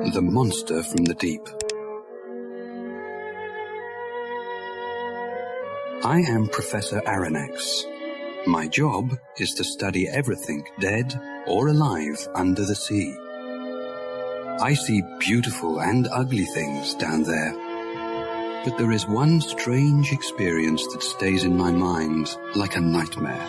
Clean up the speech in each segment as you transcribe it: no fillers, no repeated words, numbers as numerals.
The monster from the deep. I am Professor Aronnax. My job is to study everything dead or alive under the sea. I see beautiful and ugly things down there. But there is one strange experience that stays in my mind like a nightmare.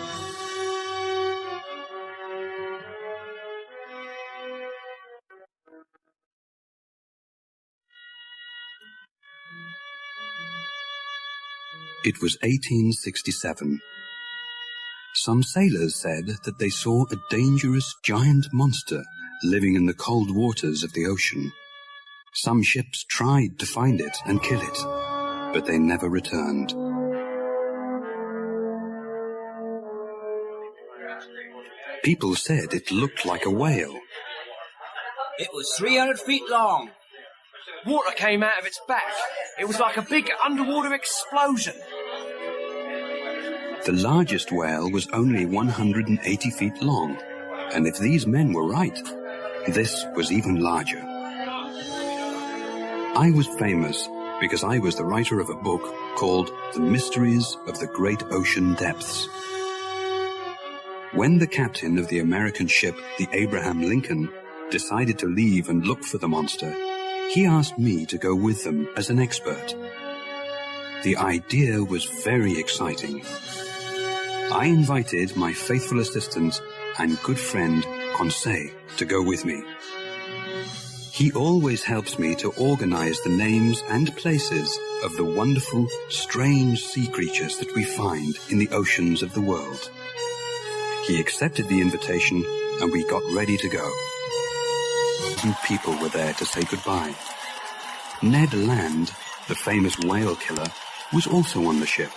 It was 1867. Some sailors said that they saw a dangerous giant monster living in the cold waters of the ocean. Some ships tried to find it and kill it, but they never returned. People said it looked like a whale. It was 300 feet long. Water came out of its back. It was like a big underwater explosion. The largest whale was only 180 feet long, and if these men were right, this was even larger. I was famous because I was the writer of a book called The Mysteries of the Great Ocean Depths. When the captain of the American ship, the Abraham Lincoln, decided to leave and look for the monster, he asked me to go with them as an expert. The idea was very exciting. I invited my faithful assistant and good friend, Conseil, to go with me. He always helps me to organize the names and places of the wonderful, strange sea creatures that we find in the oceans of the world. He accepted the invitation and we got ready to go. 2 people were there to say goodbye. Ned Land, the famous whale killer, was also on the ship.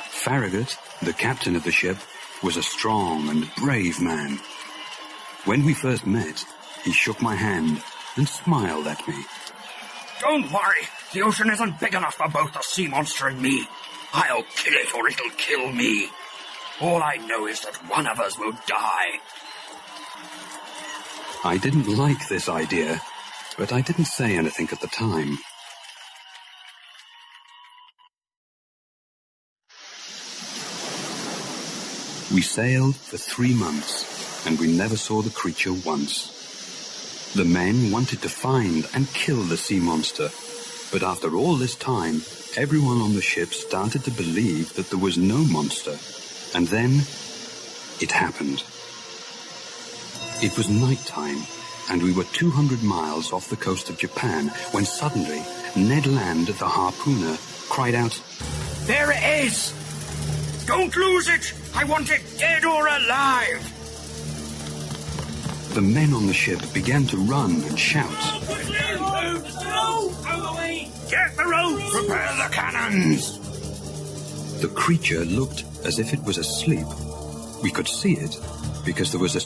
Farragut, the captain of the ship, was a strong and brave man. When we first met, he shook my hand and smiled at me. Don't worry, the ocean isn't big enough for both the sea monster and me. I'll kill it or it'll kill me. All I know is that one of us will die. I didn't like this idea, but I didn't say anything at the time. We sailed for 3 months, and we never saw the creature once. The men wanted to find and kill the sea monster, but after all this time, everyone on the ship started to believe that there was no monster. And then, it happened. It was nighttime, and we were 200 miles off the coast of Japan, when suddenly, Ned Land, the harpooner, cried out, There it is! Don't lose it! I want it dead or alive! The men on the ship began to run and shout. Get the rope! Prepare the cannons! The creature looked as if it was asleep. We could see it because there was a